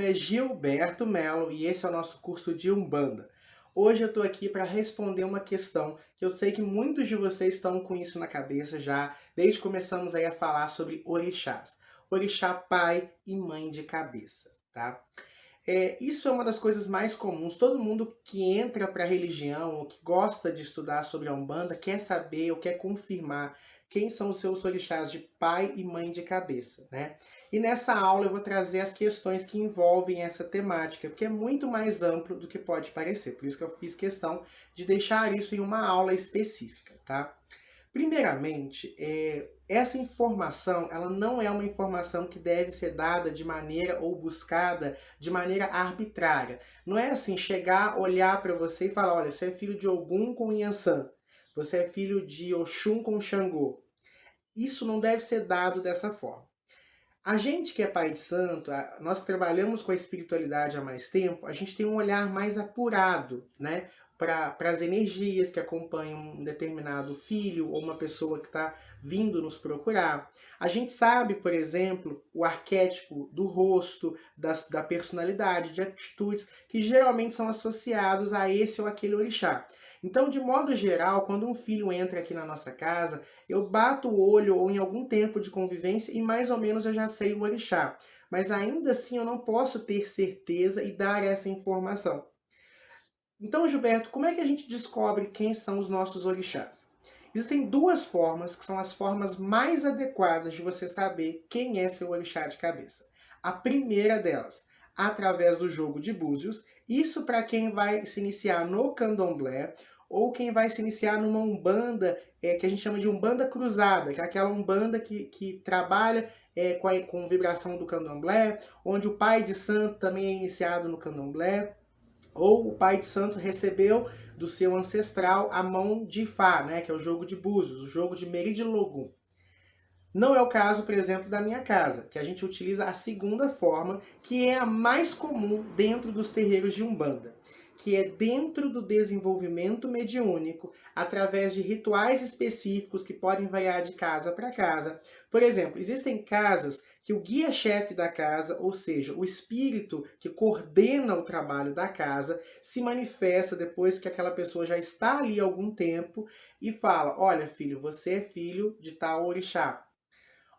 é Gilberto Melo e esse é o nosso curso de Umbanda. Hoje eu estou aqui para responder uma questão que eu sei que muitos de vocês estão com isso na cabeça já, desde que começamos aí a falar sobre orixás. Orixá pai e mãe de cabeça, tá? Isso é uma das coisas mais comuns. Todo mundo que entra para a religião ou que gosta de estudar sobre a Umbanda quer saber ou quer confirmar quem são os seus orixás de pai e mãe de cabeça, né? E nessa aula eu vou trazer as questões que envolvem essa temática, porque é muito mais amplo do que pode parecer. Por isso que eu fiz questão de deixar isso em uma aula específica, tá? Primeiramente, essa informação, ela não é uma informação que deve ser dada de maneira ou buscada de maneira arbitrária. Não é assim, chegar, olhar para você e falar, olha, você é filho de Ogum com Inhansã, você é filho de Oxum com Xangô. Isso não deve ser dado dessa forma. A gente que é pai de santo, nós que trabalhamos com a espiritualidade há mais tempo, a gente tem um olhar mais apurado, né? Para as energias que acompanham um determinado filho ou uma pessoa que está vindo nos procurar. A gente sabe, por exemplo, o arquétipo do rosto, da personalidade, de atitudes que geralmente são associados a esse ou aquele orixá. Então, de modo geral, quando um filho entra aqui na nossa casa, eu bato o olho ou em algum tempo de convivência e mais ou menos eu já sei o orixá. Mas ainda assim eu não posso ter certeza e dar essa informação. Então, Gilberto, como é que a gente descobre quem são os nossos orixás? Existem duas formas que são as formas mais adequadas de você saber quem é seu orixá de cabeça. A primeira delas, através do jogo de búzios, isso para quem vai se iniciar no candomblé ou quem vai se iniciar numa umbanda que a gente chama de umbanda cruzada, que é aquela umbanda que trabalha com vibração do candomblé, onde o pai de santo também é iniciado no candomblé, ou o pai de santo recebeu do seu ancestral a mão de Ifá, né, que é o jogo de búzios, o jogo de Meridilogum. Não é o caso, por exemplo, da minha casa, que a gente utiliza a segunda forma, que é a mais comum dentro dos terreiros de Umbanda, que é dentro do desenvolvimento mediúnico, através de rituais específicos que podem variar de casa para casa. Por exemplo, existem casas que o guia-chefe da casa, ou seja, o espírito que coordena o trabalho da casa, se manifesta depois que aquela pessoa já está ali há algum tempo e fala, olha filho, você é filho de tal orixá.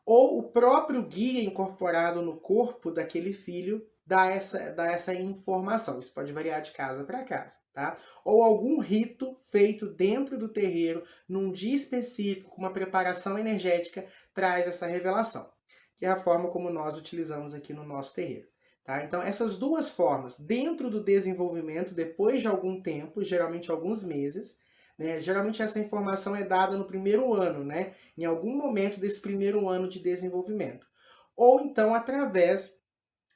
Ou o próprio guia incorporado no corpo daquele filho dá essa informação. Isso pode variar de casa para casa, tá? Ou algum rito feito dentro do terreiro, num dia específico, com uma preparação energética, traz essa revelação, que é a forma como nós utilizamos aqui no nosso terreiro. Tá? Então, essas duas formas, dentro do desenvolvimento, depois de algum tempo, geralmente alguns meses, né? Geralmente essa informação é dada no primeiro ano, né? Em algum momento desse primeiro ano de desenvolvimento. Ou então através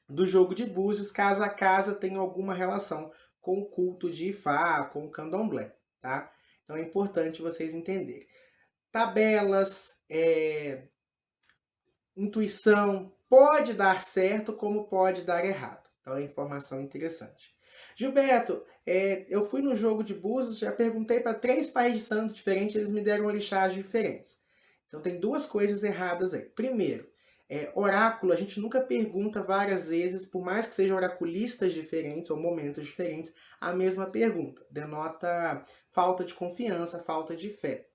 do jogo de búzios, caso a casa tenha alguma relação com o culto de Ifá, com o candomblé. Tá? Então é importante vocês entenderem. Tabelas, intuição, pode dar certo como pode dar errado. Então é informação interessante. Gilberto, eu fui no jogo de búzios, já perguntei para 3 pais de santo diferentes, eles me deram orixás diferentes. Então tem duas coisas erradas aí. Primeiro, oráculo, a gente nunca pergunta várias vezes, por mais que sejam oraculistas diferentes ou momentos diferentes, a mesma pergunta. Denota falta de confiança, falta de fé.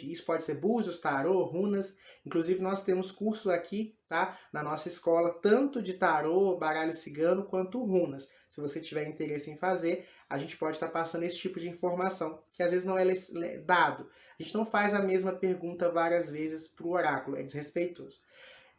Isso pode ser búzios, tarô, runas. Inclusive nós temos cursos aqui, tá, na nossa escola, tanto de tarô, baralho cigano, quanto runas. Se você tiver interesse em fazer, a gente pode estar passando esse tipo de informação, que às vezes não é dado. A gente não faz a mesma pergunta várias vezes para o oráculo, é desrespeitoso.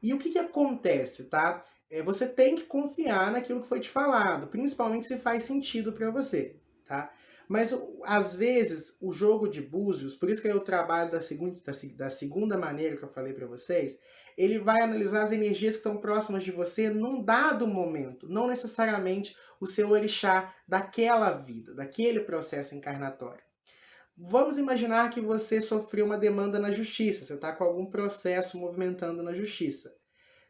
E o que acontece, tá? Você tem que confiar naquilo que foi te falado, principalmente se faz sentido para você, tá? Mas às vezes o jogo de búzios, por isso que eu trabalho da segunda maneira que eu falei para vocês, ele vai analisar as energias que estão próximas de você num dado momento, não necessariamente o seu orixá daquela vida, daquele processo encarnatório. Vamos imaginar que você sofreu uma demanda na justiça, você está com algum processo movimentando na justiça.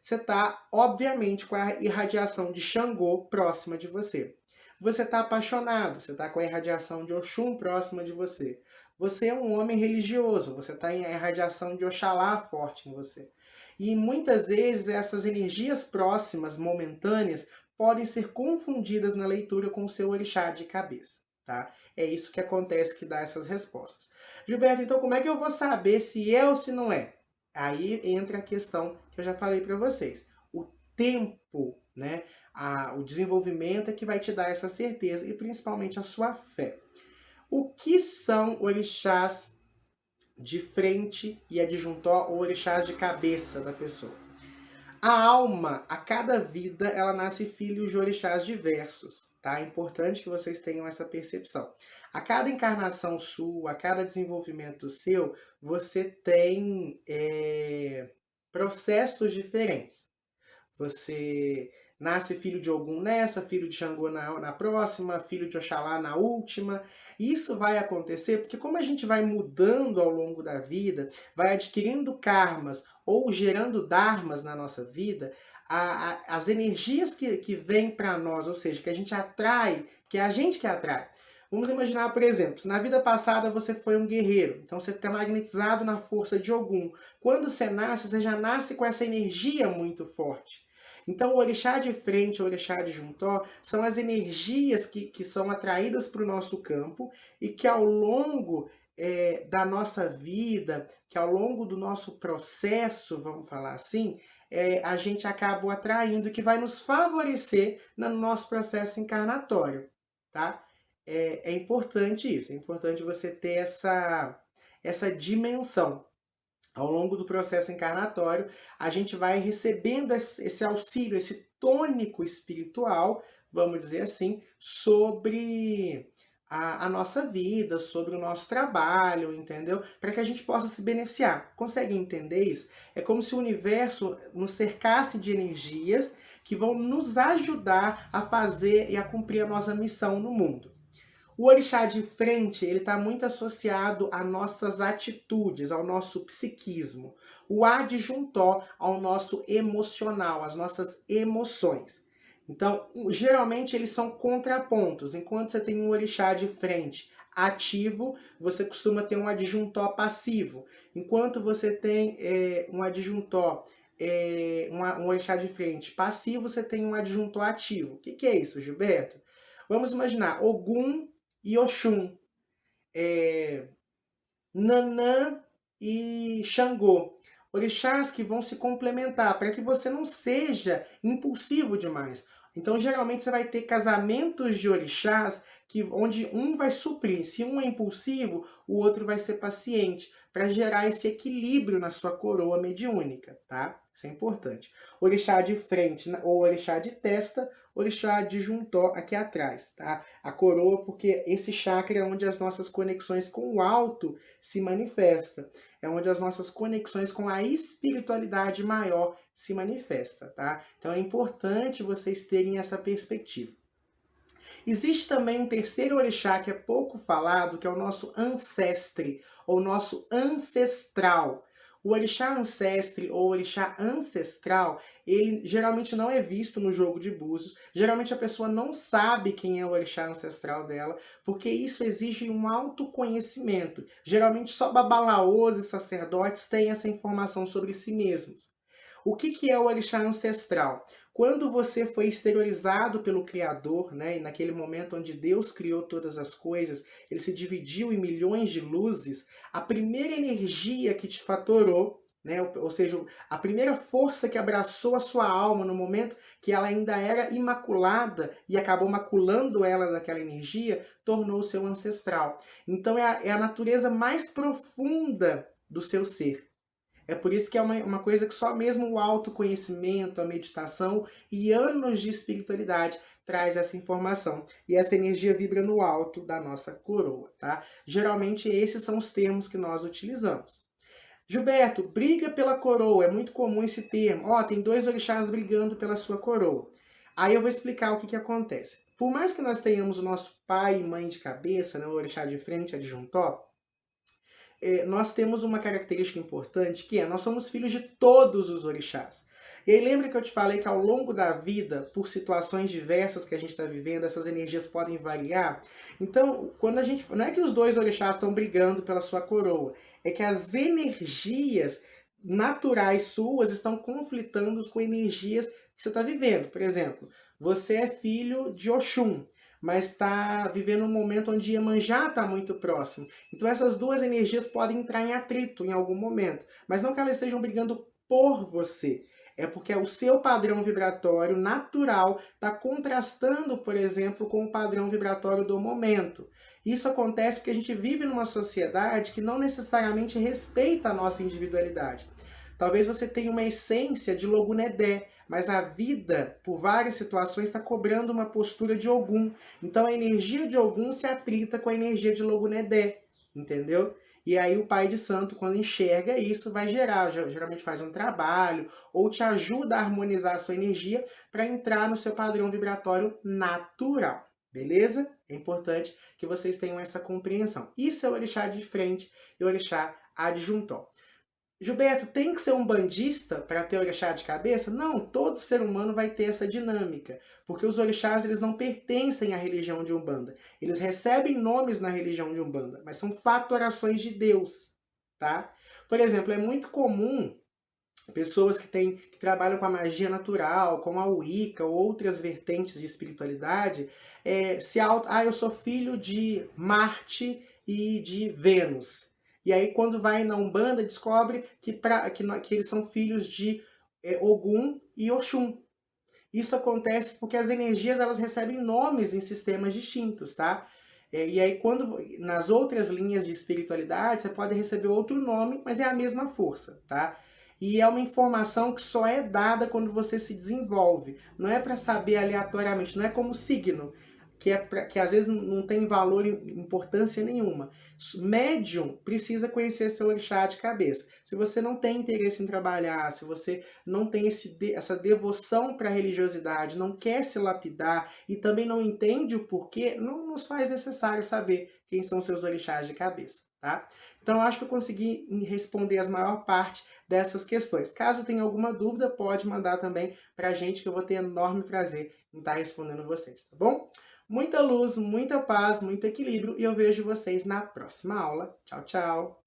Você está, obviamente, com a irradiação de Xangô próxima de você. Você está apaixonado, você está com a irradiação de Oxum próxima de você. Você é um homem religioso, você está em a irradiação de Oxalá forte em você. E muitas vezes essas energias próximas, momentâneas, podem ser confundidas na leitura com o seu orixá de cabeça, tá? É isso que acontece, que dá essas respostas. Gilberto, então como é que eu vou saber se é ou se não é? Aí entra a questão que eu já falei para vocês. O tempo, né? O desenvolvimento é que vai te dar essa certeza e principalmente a sua fé. O que são orixás de frente e adjuntor ou orixás de cabeça da pessoa? A alma, a cada vida, ela nasce filhos de orixás diversos, tá? É importante que vocês tenham essa percepção. A cada encarnação sua, a cada desenvolvimento seu, você tem processos diferentes. Você nasce filho de Ogum nessa, filho de Xangô na próxima, filho de Oxalá na última. Isso vai acontecer porque como a gente vai mudando ao longo da vida, vai adquirindo karmas ou gerando dharmas na nossa vida, as energias que vêm para nós, ou seja, que a gente atrai, que é a gente que atrai. Vamos imaginar, por exemplo, se na vida passada você foi um guerreiro, então você está magnetizado na força de Ogum. Quando você nasce, você já nasce com essa energia muito forte. Então, o orixá de frente, o orixá de juntó, são as energias que são atraídas para o nosso campo e que ao longo da nossa vida, que ao longo do nosso processo, vamos falar assim, a gente acaba atraindo, que vai nos favorecer no nosso processo encarnatório, tá? É importante isso, é importante você ter essa dimensão. Ao longo do processo encarnatório, a gente vai recebendo esse auxílio, esse tônico espiritual, vamos dizer assim, sobre a nossa vida, sobre o nosso trabalho, entendeu? Para que a gente possa se beneficiar. Consegue entender isso? É como se o universo nos cercasse de energias que vão nos ajudar a fazer e a cumprir a nossa missão no mundo. O orixá de frente, ele está muito associado às nossas atitudes, ao nosso psiquismo. O adjuntó ao nosso emocional, às nossas emoções. Então, geralmente eles são contrapontos. Enquanto você tem um orixá de frente ativo, você costuma ter um adjuntó passivo. Enquanto você tem um adjuntó, um orixá de frente passivo, você tem um adjuntó ativo. O que é isso, Gilberto? Vamos imaginar, Ogum e Oxum, Nanã e Xangô. Orixás que vão se complementar para que você não seja impulsivo demais. Então, geralmente, você vai ter casamentos de orixás onde um vai suprir. Se um é impulsivo, o outro vai ser paciente, para gerar esse equilíbrio na sua coroa mediúnica, tá? Isso é importante. Orixá de frente ou orixá de testa, orixá de juntó aqui atrás, tá? A coroa, porque esse chakra é onde as nossas conexões com o alto se manifestam. É onde as nossas conexões com a espiritualidade maior se manifesta, tá? Então é importante vocês terem essa perspectiva. Existe também um terceiro orixá que é pouco falado, que é o nosso ancestre, ou nosso ancestral. O orixá ancestre ou orixá ancestral, ele geralmente não é visto no jogo de búzios. Geralmente a pessoa não sabe quem é o orixá ancestral dela, porque isso exige um autoconhecimento. Geralmente só babalaôs e sacerdotes têm essa informação sobre si mesmos. O que é o orixá ancestral? Quando você foi exteriorizado pelo Criador, né, e naquele momento onde Deus criou todas as coisas, ele se dividiu em milhões de luzes, a primeira energia que te fatorou, né, ou seja, a primeira força que abraçou a sua alma no momento que ela ainda era imaculada e acabou maculando ela daquela energia, tornou o seu ancestral. Então é a natureza mais profunda do seu ser. É por isso que é uma coisa que só mesmo o autoconhecimento, a meditação e anos de espiritualidade traz essa informação. E essa energia vibra no alto da nossa coroa, tá? Geralmente esses são os termos que nós utilizamos. Gilberto, briga pela coroa, é muito comum esse termo. Ó, tem dois orixás brigando pela sua coroa. Aí eu vou explicar o que acontece. Por mais que nós tenhamos o nosso pai e mãe de cabeça, né, o orixá de frente, adjuntó, nós temos uma característica importante, que nós somos filhos de todos os orixás. E aí lembra que eu te falei que ao longo da vida, por situações diversas que a gente está vivendo, essas energias podem variar? Então, quando a gente... não é que os dois orixás estão brigando pela sua coroa, é que as energias naturais suas estão conflitando com energias que você está vivendo. Por exemplo, você é filho de Oxum, mas está vivendo um momento onde Iemanjá está muito próximo. Então essas duas energias podem entrar em atrito em algum momento, mas não que elas estejam brigando por você. É porque o seu padrão vibratório natural está contrastando, por exemplo, com o padrão vibratório do momento. Isso acontece porque a gente vive numa sociedade que não necessariamente respeita a nossa individualidade. Talvez você tenha uma essência de Logunedé, mas a vida, por várias situações, está cobrando uma postura de Ogum. Então a energia de Ogum se atrita com a energia de Logunedé, entendeu? E aí o pai de santo, quando enxerga isso, vai gerar, geralmente faz um trabalho, ou te ajuda a harmonizar a sua energia para entrar no seu padrão vibratório natural. Beleza? É importante que vocês tenham essa compreensão. Isso é o orixá de frente e o orixá adjuntor. Gilberto, tem que ser um bandista para ter orixá de cabeça? Não, todo ser humano vai ter essa dinâmica, porque os orixás eles não pertencem à religião de Umbanda. Eles recebem nomes na religião de Umbanda, mas são fatorações de Deus, tá? Por exemplo, é muito comum pessoas que trabalham com a magia natural, como a Wicca ou outras vertentes de espiritualidade, eu sou filho de Marte e de Vênus. E aí, quando vai na Umbanda, descobre que eles são filhos de Ogum e Oxum. Isso acontece porque as energias elas recebem nomes em sistemas distintos, tá? E aí, quando nas outras linhas de espiritualidade, você pode receber outro nome, mas é a mesma força, tá? E é uma informação que só é dada quando você se desenvolve. Não é para saber aleatoriamente, não é como signo, que às vezes não tem valor, importância nenhuma. Médium precisa conhecer seu orixá de cabeça. Se você não tem interesse em trabalhar, se você não tem essa devoção para a religiosidade, não quer se lapidar e também não entende o porquê, não nos faz necessário saber quem são seus orixás de cabeça, tá? Então, eu acho que eu consegui responder a maior parte dessas questões. Caso tenha alguma dúvida, pode mandar também para a gente, que eu vou ter enorme prazer em estar respondendo vocês, tá bom? Muita luz, muita paz, muito equilíbrio e eu vejo vocês na próxima aula. Tchau, tchau!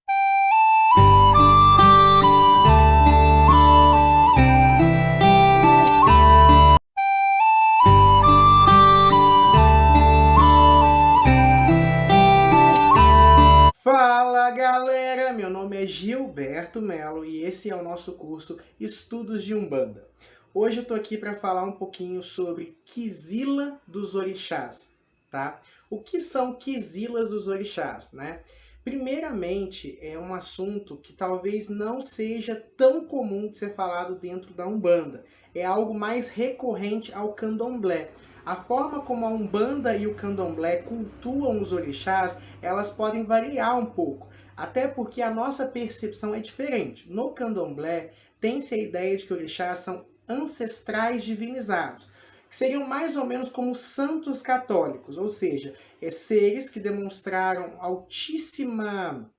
Fala galera, meu nome é Gilberto Melo e esse é o nosso curso Estudos de Umbanda. Hoje eu tô aqui para falar um pouquinho sobre Quizila dos Orixás, tá? O que são Quizilas dos Orixás, né? Primeiramente, é um assunto que talvez não seja tão comum de ser falado dentro da Umbanda. É algo mais recorrente ao Candomblé. A forma como a Umbanda e o Candomblé cultuam os orixás, elas podem variar um pouco, até porque a nossa percepção é diferente. No Candomblé, tem-se a ideia de que orixás são ancestrais divinizados, que seriam mais ou menos como santos católicos, ou seja, seres que demonstraram altíssima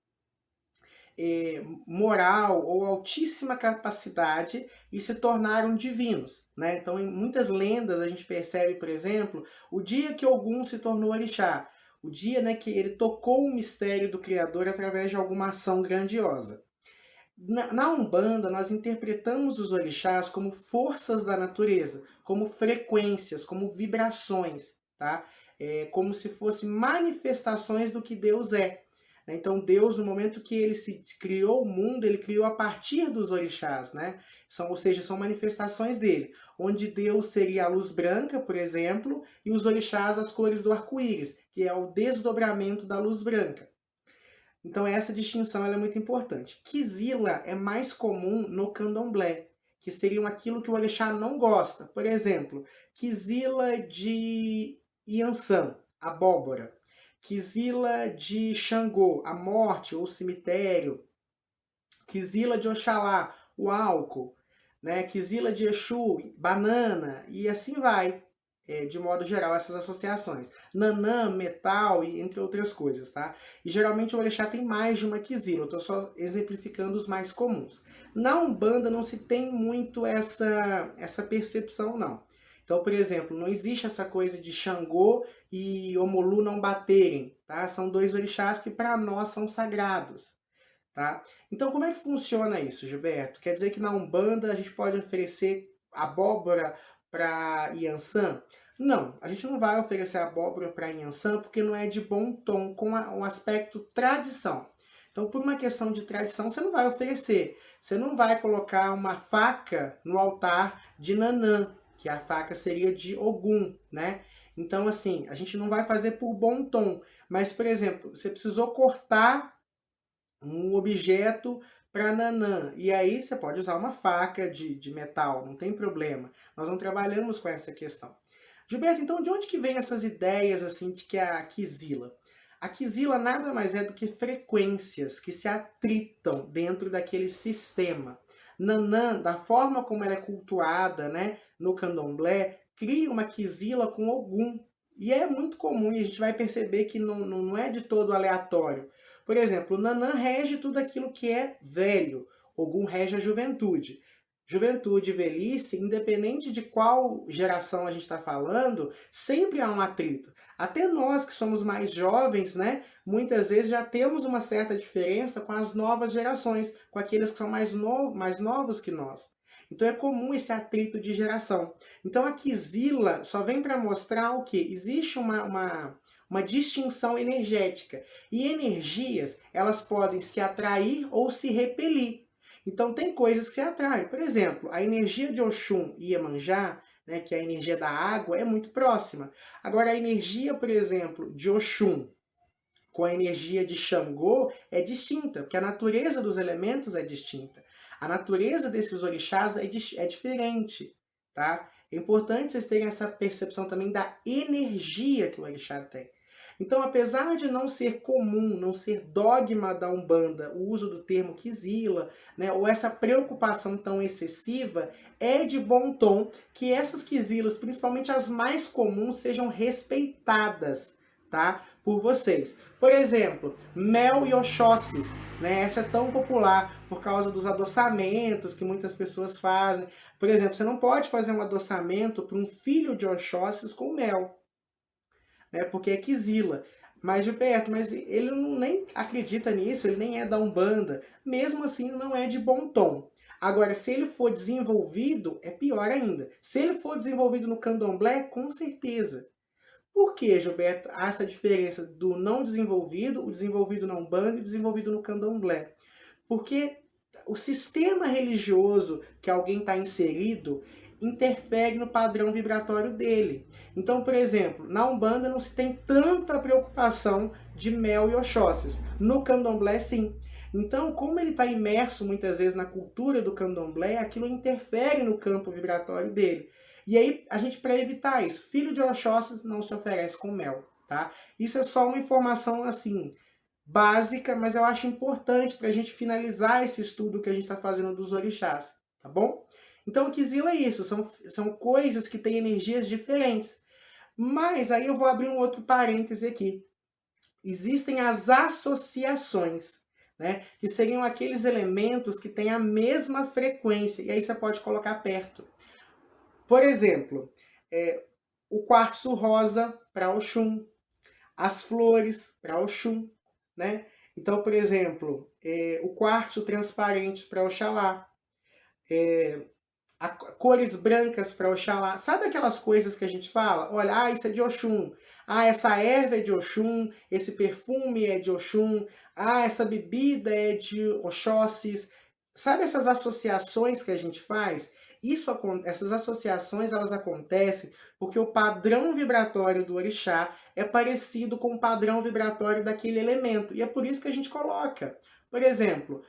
moral ou altíssima capacidade e se tornaram divinos, né? Então, em muitas lendas a gente percebe, por exemplo, o dia que Ogum se tornou orixá, o dia, né, que ele tocou o mistério do Criador através de alguma ação grandiosa. Na Umbanda, nós interpretamos os orixás como forças da natureza, como frequências, como vibrações, tá? Como se fossem manifestações do que Deus é. Então, Deus, no momento que ele se criou o mundo, ele criou a partir dos orixás, né? Ou seja, são manifestações dele, onde Deus seria a luz branca, por exemplo, e os orixás as cores do arco-íris, que é o desdobramento da luz branca. Então essa distinção ela é muito importante. Quizila é mais comum no candomblé, que seriam aquilo que o orixá não gosta. Por exemplo, quizila de Iansã, abóbora. Quizila de Xangô, a morte ou o cemitério. Quizila de Oxalá, o álcool. Né? Quizila de Exu, banana, e assim vai. De modo geral, essas associações. Nanã, metal, e entre outras coisas, tá? E geralmente o orixá tem mais de uma quizila, eu estou só exemplificando os mais comuns. Na Umbanda não se tem muito essa percepção, não. Então, por exemplo, não existe essa coisa de Xangô e Omolu não baterem, tá? São dois orixás que para nós são sagrados, tá? Então, como é que funciona isso, Gilberto? Quer dizer que na Umbanda a gente pode oferecer abóbora para Yansan? Não, a gente não vai oferecer abóbora para Yansan porque não é de bom tom com o aspecto tradição. Então, por uma questão de tradição, você não vai oferecer. Você não vai colocar uma faca no altar de Nanã, que a faca seria de Ogum, né? Então, assim, a gente não vai fazer por bom tom. Mas, por exemplo, você precisou cortar um objeto para Nanã. E aí você pode usar uma faca de metal, não tem problema. Nós não trabalhamos com essa questão. Gilberto, então de onde que vem essas ideias assim de que a Kizila? A Kizila nada mais é do que frequências que se atritam dentro daquele sistema. Nanã, da forma como ela é cultuada, né, no candomblé, cria uma Kizila com Ogum. E é muito comum e a gente vai perceber que não é de todo aleatório. Por exemplo, Nanã rege tudo aquilo que é velho. Ogum rege a juventude. Juventude e velhice, independente de qual geração a gente está falando, sempre há um atrito. Até nós que somos mais jovens, né, muitas vezes já temos uma certa diferença com as novas gerações, com aqueles que são mais novos que nós. Então é comum esse atrito de geração. Então a Kizila só vem para mostrar o que? Existe uma distinção energética. E energias, elas podem se atrair ou se repelir. Então tem coisas que se atraem. Por exemplo, a energia de Oxum e Iemanjá, né, que é a energia da água, é muito próxima. Agora a energia, por exemplo, de Oxum com a energia de Xangô é distinta, porque a natureza dos elementos é distinta. A natureza desses orixás é diferente, tá? É importante vocês terem essa percepção também da energia que o orixá tem. Então, apesar de não ser comum, não ser dogma da Umbanda o uso do termo Kizila, né, ou essa preocupação tão excessiva, é de bom tom que essas Kizilas, principalmente as mais comuns, sejam respeitadas, tá, por vocês. Por exemplo, mel e oxóssis, né? Essa é tão popular por causa dos adoçamentos que muitas pessoas fazem. Por exemplo, você não pode fazer um adoçamento para um filho de oxóssis com mel, né? Porque é quizila. Mas Gilberto, mas ele não nem acredita nisso, ele nem é da Umbanda. Mesmo assim, não é de bom tom. Agora, se ele for desenvolvido, é pior ainda. Se ele for desenvolvido no candomblé, com certeza. Por que, Gilberto, há essa diferença do não desenvolvido, o desenvolvido na Umbanda e o desenvolvido no candomblé? Porque o sistema religioso que alguém está inserido interfere no padrão vibratório dele. Então, por exemplo, na Umbanda não se tem tanta preocupação de mel e oxóssis. No candomblé, sim. Então, como ele está imerso muitas vezes na cultura do candomblé, aquilo interfere no campo vibratório dele. E aí, a gente, para evitar isso, filho de oxóssis não se oferece com mel, tá? Isso é só uma informação, assim, básica, mas eu acho importante para a gente finalizar esse estudo que a gente está fazendo dos orixás, tá bom? Então, o Kizila é isso, são coisas que têm energias diferentes. Mas aí eu vou abrir um outro parêntese aqui. Existem as associações, né? Que seriam aqueles elementos que têm a mesma frequência, e aí você pode colocar perto. Por exemplo, o quartzo rosa para Oxum, as flores para Oxum, né? Então, por exemplo, o quartzo transparente para Oxalá, cores brancas para Oxalá. Sabe aquelas coisas que a gente fala? Olha, isso é de Oxum. Essa erva é de Oxum, esse perfume é de Oxum, essa bebida é de Oxóssis. Sabe essas associações que a gente faz? Essas associações elas acontecem porque o padrão vibratório do orixá é parecido com o padrão vibratório daquele elemento. E é por isso que a gente coloca. Por exemplo,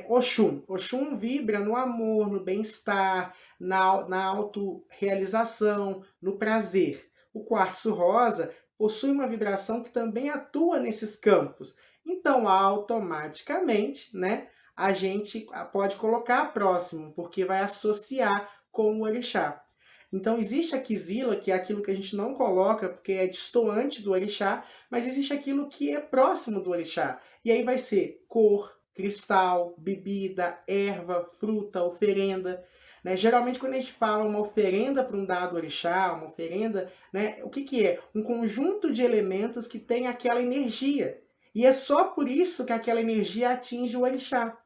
Oxum. Oxum vibra no amor, no bem-estar, na autorrealização, no prazer. O quartzo rosa possui uma vibração que também atua nesses campos. Então, automaticamente, né, a gente pode colocar próximo, porque vai associar com o orixá. Então, existe a Kizila, que é aquilo que a gente não coloca, porque é distoante do orixá, mas existe aquilo que é próximo do orixá. E aí vai ser cor, cristal, bebida, erva, fruta, oferenda. Né? Geralmente, quando a gente fala uma oferenda para um dado orixá, uma oferenda, né, o que é? Um conjunto de elementos que tem aquela energia. E é só por isso que aquela energia atinge o orixá.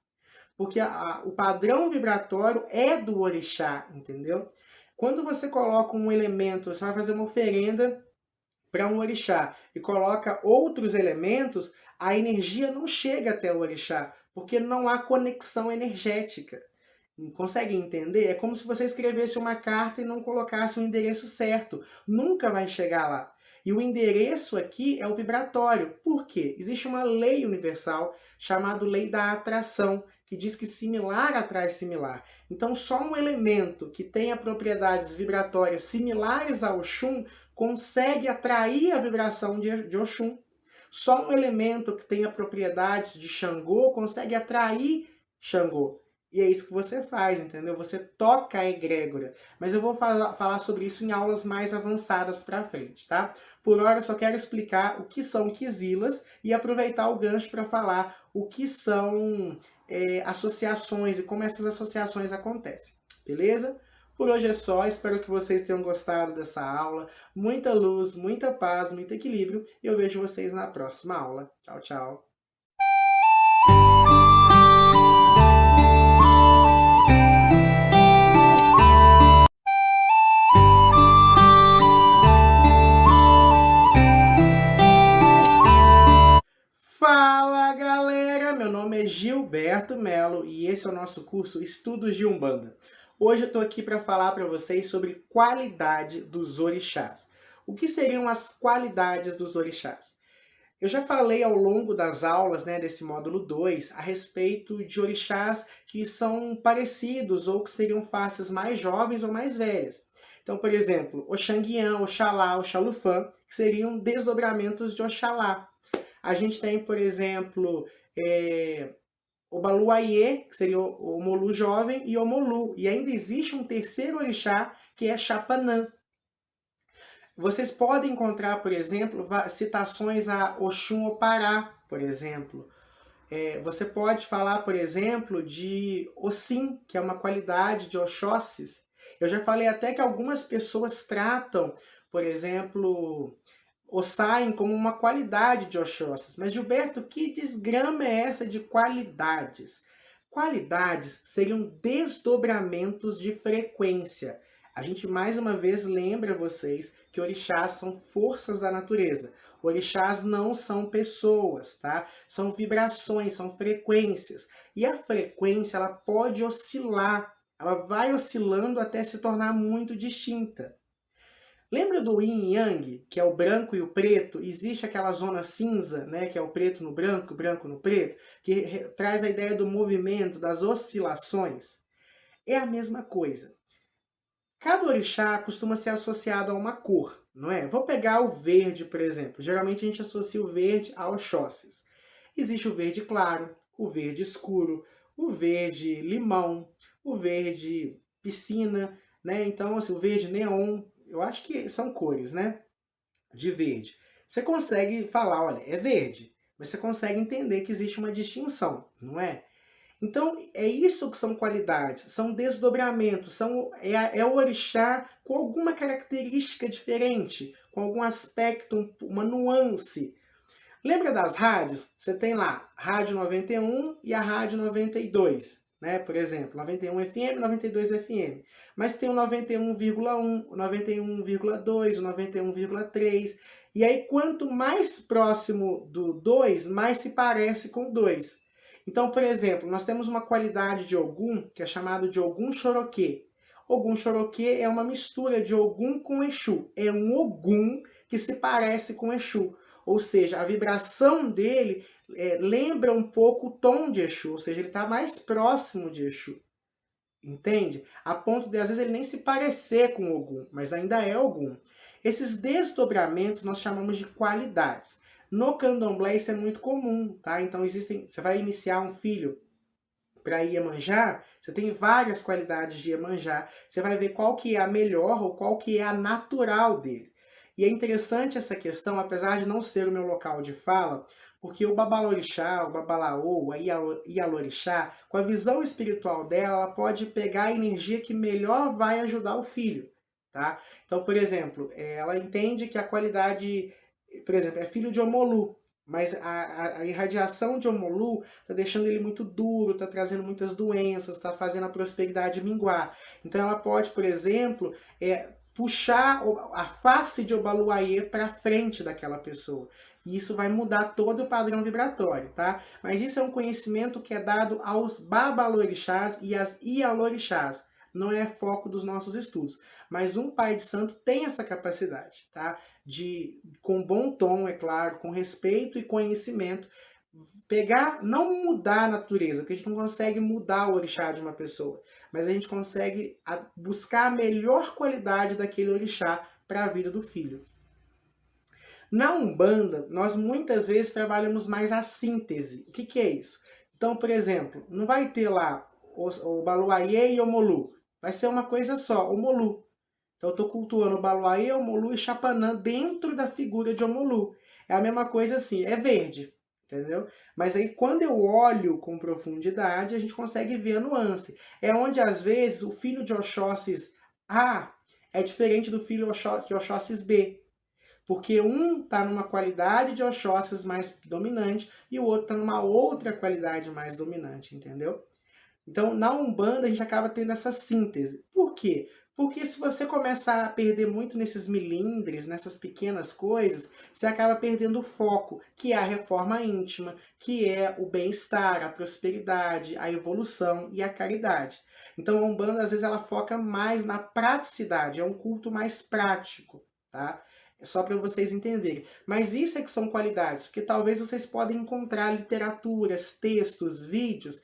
Porque o padrão vibratório é do orixá, entendeu? Quando você coloca um elemento, você vai fazer uma oferenda para um orixá e coloca outros elementos, a energia não chega até o orixá, porque não há conexão energética. Consegue entender? É como se você escrevesse uma carta e não colocasse o endereço certo. Nunca vai chegar lá. E o endereço aqui é o vibratório. Por quê? Existe uma lei universal chamada lei da atração, que diz que similar atrai similar. Então, só um elemento que tenha propriedades vibratórias similares ao Oxum consegue atrair a vibração de Oxum. Só um elemento que tenha propriedades de Xangô consegue atrair Xangô. E é isso que você faz, entendeu? Você toca a egrégora. Mas eu vou falar sobre isso em aulas mais avançadas para frente, tá? Por hora, eu só quero explicar o que são quizilas e aproveitar o gancho para falar o que são associações e como essas associações acontecem, beleza? Por hoje é só, espero que vocês tenham gostado dessa aula. Muita luz, muita paz, muito equilíbrio. E eu vejo vocês na próxima aula. Tchau, tchau. Fala galera, meu nome é Gilberto Melo e esse é o nosso curso Estudos de Umbanda. Hoje eu estou aqui para falar para vocês sobre qualidade dos orixás. O que seriam as qualidades dos orixás? Eu já falei ao longo das aulas, desse módulo 2 a respeito de orixás que são parecidos ou que seriam faces mais jovens ou mais velhas. Então, por exemplo, Oxanguian, Oxalá, Oxalufã, que seriam desdobramentos de Oxalá. A gente tem, por exemplo, Obaluayê, que seria o Omolu jovem, e Omolu. E ainda existe um terceiro orixá, que é Chapanã. Vocês podem encontrar, por exemplo, citações a Oxum Opará, por exemplo. Você pode falar, por exemplo, de Ossim, que é uma qualidade de Oxóssis. Eu já falei até que algumas pessoas tratam, por exemplo, Ossain como uma qualidade de Oxóssis. Mas, Gilberto, que desgrama é essa de qualidades? Qualidades seriam desdobramentos de frequência. A gente, mais uma vez, lembra vocês que orixás são forças da natureza. Orixás não são pessoas, tá? São vibrações, são frequências. E a frequência, ela pode oscilar. Ela vai oscilando até se tornar muito distinta. Lembra do yin e yang, que é o branco e o preto? Existe aquela zona cinza, que é o preto no branco, o branco no preto, que traz a ideia do movimento, das oscilações. É a mesma coisa. Cada orixá costuma ser associado a uma cor, não é? Vou pegar o verde, por exemplo. Geralmente a gente associa o verde a Oxóssis. Existe o verde claro, o verde escuro, o verde limão, o verde piscina, Então, assim, o verde neon. Eu acho que são cores, de verde. Você consegue falar, olha, é verde, mas você consegue entender que existe uma distinção, não é? Então, é isso que são qualidades, são desdobramentos, é o orixá com alguma característica diferente, com algum aspecto, uma nuance. Lembra das rádios? Você tem lá Rádio 91 e a Rádio 92. Por exemplo, 91 FM, 92 FM. Mas tem o 91,1, o 91,2, o 91,3. E aí, quanto mais próximo do 2, mais se parece com o 2. Então, por exemplo, nós temos uma qualidade de Ogum, que é chamado de Ogum Xoroquê. Ogum Xoroquê é uma mistura de Ogum com Exu. É um Ogum que se parece com Exu. Ou seja, a vibração dele lembra um pouco o tom de Exu, ou seja, ele está mais próximo de Exu. Entende? A ponto de, às vezes, ele nem se parecer com Ogum, mas ainda é Ogum. Esses desdobramentos nós chamamos de qualidades. No candomblé isso é muito comum, tá? Então você vai iniciar um filho para Iemanjá, você tem várias qualidades de Iemanjá, você vai ver qual que é a melhor ou qual que é a natural dele. E é interessante essa questão, apesar de não ser o meu local de fala, porque o Babalorixá, o Babalaô, a Ialorixá, com a visão espiritual dela, ela pode pegar a energia que melhor vai ajudar o filho, tá? Então, por exemplo, ela entende que a qualidade, por exemplo, é filho de Omolu. Mas a irradiação de Omolu está deixando ele muito duro, está trazendo muitas doenças, está fazendo a prosperidade minguar. Então ela pode, por exemplo, puxar a face de Obaluayê para frente daquela pessoa. E isso vai mudar todo o padrão vibratório, tá? Mas isso é um conhecimento que é dado aos babalorixás e às ialorixás. Não é foco dos nossos estudos. Mas um pai de santo tem essa capacidade, tá? De, com bom tom, é claro, com respeito e conhecimento, pegar, não mudar a natureza, porque a gente não consegue mudar o orixá de uma pessoa, mas a gente consegue buscar a melhor qualidade daquele orixá para a vida do filho. Na Umbanda, nós muitas vezes trabalhamos mais a síntese. O que é isso? Então, por exemplo, não vai ter lá o Baluayê e o Omolu. Vai ser uma coisa só, Omolu. Então, eu estou cultuando o Baluayê, Omolu e Chapanã dentro da figura de Omolu. É a mesma coisa assim, é verde, entendeu? Mas aí, quando eu olho com profundidade, a gente consegue ver a nuance. É onde, às vezes, o filho de Oxóssis A é diferente do filho de Oxóssis B. Porque um está numa qualidade de Oxóssis mais dominante e o outro está numa outra qualidade mais dominante, entendeu? Então, na Umbanda, a gente acaba tendo essa síntese. Por quê? Porque se você começar a perder muito nesses milindres, nessas pequenas coisas, você acaba perdendo o foco, que é a reforma íntima, que é o bem-estar, a prosperidade, a evolução e a caridade. Então, a Umbanda, às vezes, ela foca mais na praticidade, é um culto mais prático, tá? É só para vocês entenderem. Mas isso é que são qualidades, porque talvez vocês podem encontrar literaturas, textos, vídeos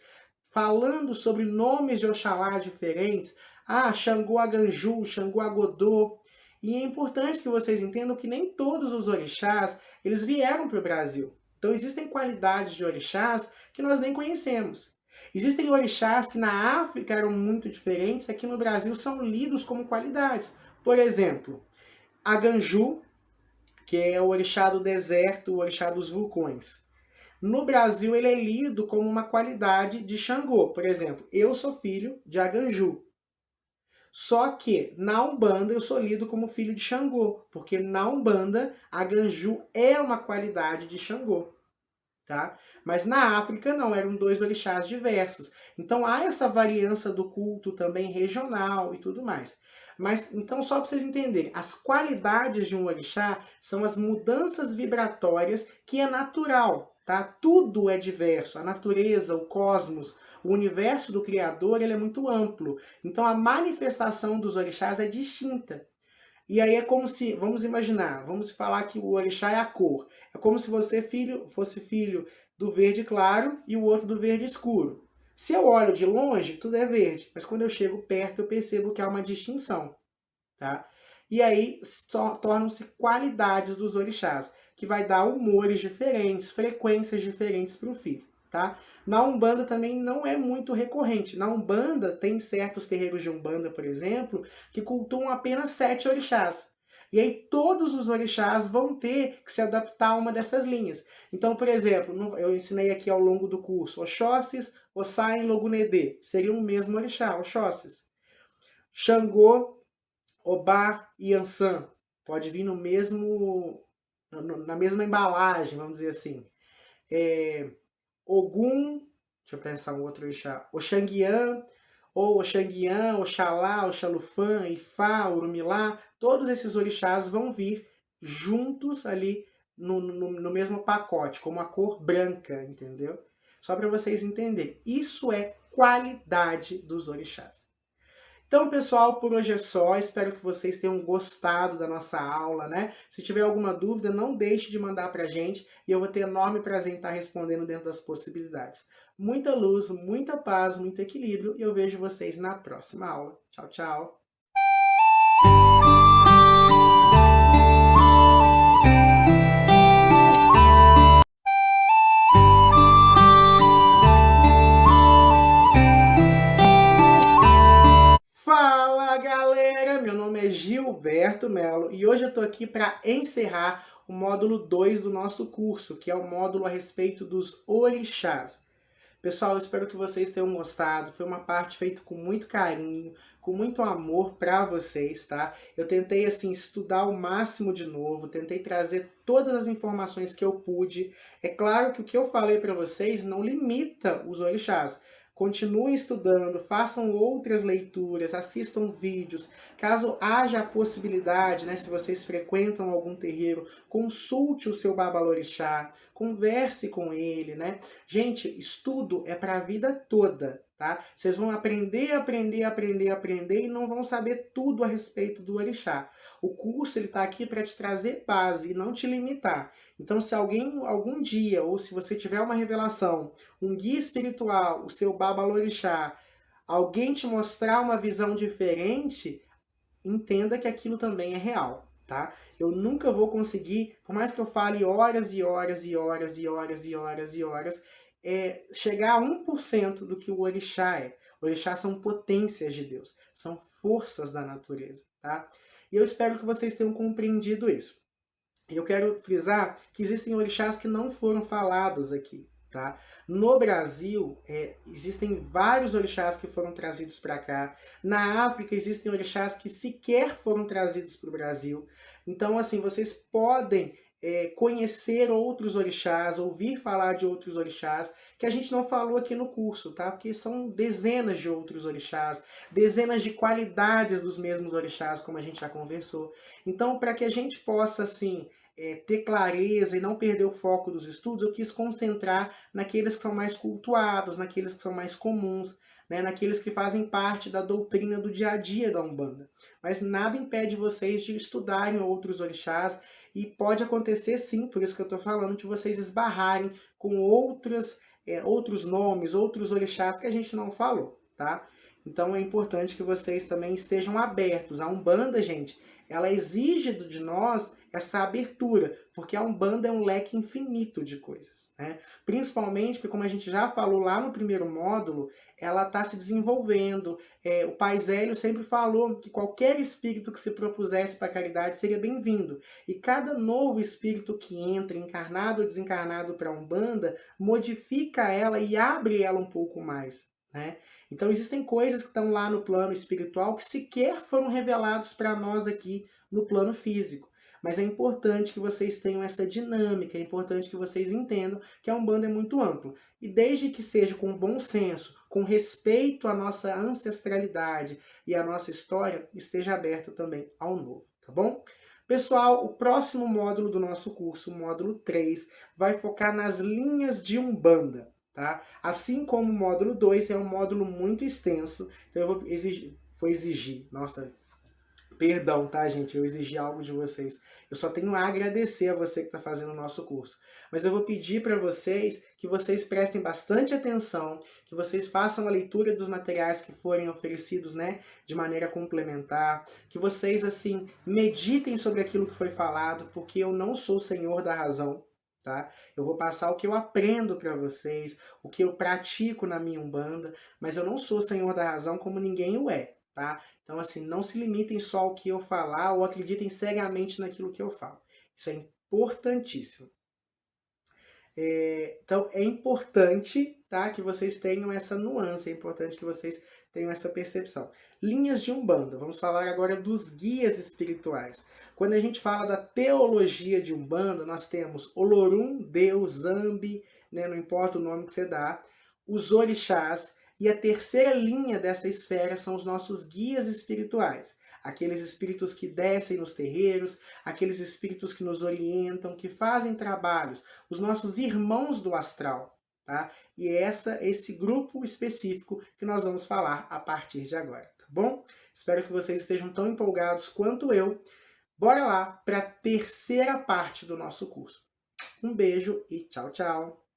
falando sobre nomes de Oxalá diferentes. Ah, Xangô Aganju, Xangô Agodô. E é importante que vocês entendam que nem todos os orixás, eles vieram para o Brasil. Então existem qualidades de orixás que nós nem conhecemos. Existem orixás que na África eram muito diferentes, aqui no Brasil são lidos como qualidades. Por exemplo, Aganju, que é o orixá do deserto, o orixá dos vulcões. No Brasil, ele é lido como uma qualidade de Xangô. Por exemplo, eu sou filho de Aganju. Só que na Umbanda eu sou lido como filho de Xangô, porque na Umbanda Aganju é uma qualidade de Xangô. Tá? Mas na África não, eram dois orixás diversos. Então há essa variância do culto também regional e tudo mais. Mas então só para vocês entenderem, as qualidades de um orixá são as mudanças vibratórias que é natural, tá? Tudo é diverso, a natureza, o cosmos, o universo do Criador, ele é muito amplo. Então a manifestação dos orixás é distinta. E aí é como se, vamos imaginar, vamos falar que o orixá é a cor. É como se você fosse filho do verde claro e o outro do verde escuro. Se eu olho de longe, tudo é verde, mas quando eu chego perto eu percebo que há uma distinção, tá? E aí tornam-se qualidades dos orixás, que vai dar humores diferentes, frequências diferentes para o filho. Tá? Na Umbanda também não é muito recorrente. Na Umbanda tem certos terreiros de Umbanda, por exemplo, que cultuam apenas 7 orixás. E aí todos os orixás vão ter que se adaptar a uma dessas linhas. Então, por exemplo, eu ensinei aqui ao longo do curso Oxóssis, Ossain, Logunedê. Seria o mesmo orixá, Oxóssis. Xangô, Obá e Ansan. Pode vir no mesmo, na mesma embalagem, vamos dizer assim. Ogum, deixa eu pensar um outro orixá, Oxanguian, ou Oxanguian, Oxalá, Oxalufã, Ifá, Urumilá, todos esses orixás vão vir juntos ali no mesmo pacote, como a cor branca, entendeu? Só para vocês entenderem. Isso é qualidade dos orixás. Então, pessoal, por hoje é só. Espero que vocês tenham gostado da nossa aula, né? Se tiver alguma dúvida, não deixe de mandar pra gente e eu vou ter enorme prazer em estar respondendo dentro das possibilidades. Muita luz, muita paz, muito equilíbrio e eu vejo vocês na próxima aula. Tchau, tchau! Fala galera, meu nome é Gilberto Melo e hoje eu estou aqui para encerrar o módulo 2 do nosso curso, que é o módulo a respeito dos orixás. Pessoal, eu espero que vocês tenham gostado. Foi uma parte feita com muito carinho, com muito amor para vocês, tá? Eu tentei, assim, estudar o máximo de novo, tentei trazer todas as informações que eu pude. É claro que o que eu falei para vocês não limita os orixás. Continuem estudando, façam outras leituras, assistam vídeos. Caso haja a possibilidade, né, se vocês frequentam algum terreiro, consulte o seu babalorixá, converse com ele, né? Gente, estudo é para a vida toda, tá? Vocês vão aprender, aprender, aprender, aprender e não vão saber tudo a respeito do orixá. O curso ele está aqui para te trazer base e não te limitar. Então, se alguém algum dia ou se você tiver uma revelação, um guia espiritual, o seu babalorixá, alguém te mostrar uma visão diferente, entenda que aquilo também é real, tá? Eu nunca vou conseguir, por mais que eu fale horas e horas e horas e horas e horas e horas, chegar a 1% do que o orixá é. Orixá são potências de Deus, são forças da natureza, tá? E eu espero que vocês tenham compreendido isso. Eu quero frisar que existem orixás que não foram falados aqui, tá? No Brasil, existem vários orixás que foram trazidos para cá. Na África, existem orixás que sequer foram trazidos para o Brasil. Então, assim, vocês podem conhecer outros orixás, ouvir falar de outros orixás, que a gente não falou aqui no curso, tá? Porque são dezenas de outros orixás, dezenas de qualidades dos mesmos orixás, como a gente já conversou. Então, para que a gente possa, assim, ter clareza e não perder o foco dos estudos, eu quis concentrar naqueles que são mais cultuados, naqueles que são mais comuns, né, naqueles que fazem parte da doutrina do dia a dia da Umbanda. Mas nada impede vocês de estudarem outros orixás e pode acontecer sim, por isso que eu estou falando, de vocês esbarrarem com outros nomes, outros orixás que a gente não falou, tá? Então é importante que vocês também estejam abertos. A Umbanda, gente, ela exige de nós essa abertura, porque a Umbanda é um leque infinito de coisas, né? Principalmente porque, como a gente já falou lá no primeiro módulo, ela está se desenvolvendo. O Pai Zélio sempre falou que qualquer espírito que se propusesse para a caridade seria bem-vindo. E cada novo espírito que entra, encarnado ou desencarnado para a Umbanda, modifica ela e abre ela um pouco mais, né? Então existem coisas que estão lá no plano espiritual que sequer foram revelados para nós aqui no plano físico. Mas é importante que vocês tenham essa dinâmica, é importante que vocês entendam que a Umbanda é muito ampla. E desde que seja com bom senso, com respeito à nossa ancestralidade e à nossa história, esteja aberto também ao novo, tá bom? Pessoal, o próximo módulo do nosso curso, o módulo 3, vai focar nas linhas de Umbanda, tá? Assim como o módulo 2 é um módulo muito extenso, então eu vou exigir, nossa, perdão, tá, gente? Eu exigi algo de vocês. Eu só tenho a agradecer a você que está fazendo o nosso curso. Mas eu vou pedir para vocês que vocês prestem bastante atenção, que vocês façam a leitura dos materiais que forem oferecidos, né, de maneira complementar, que vocês, assim, meditem sobre aquilo que foi falado, porque eu não sou o senhor da razão, tá? Eu vou passar o que eu aprendo para vocês, o que eu pratico na minha Umbanda, mas eu não sou o senhor da razão como ninguém o é, tá? Então, assim, não se limitem só ao que eu falar ou acreditem cegamente naquilo que eu falo. Isso é importantíssimo. Então, é importante, tá, que vocês tenham essa nuance, é importante que vocês tenham essa percepção. Linhas de Umbanda. Vamos falar agora dos guias espirituais. Quando a gente fala da teologia de Umbanda, nós temos Olorum, Deus, Zambi, né, não importa o nome que você dá, os orixás, e a terceira linha dessa esfera são os nossos guias espirituais. Aqueles espíritos que descem nos terreiros, aqueles espíritos que nos orientam, que fazem trabalhos, os nossos irmãos do astral, tá? E é esse grupo específico que nós vamos falar a partir de agora, tá bom? Espero que vocês estejam tão empolgados quanto eu. Bora lá para a terceira parte do nosso curso. Um beijo e tchau, tchau!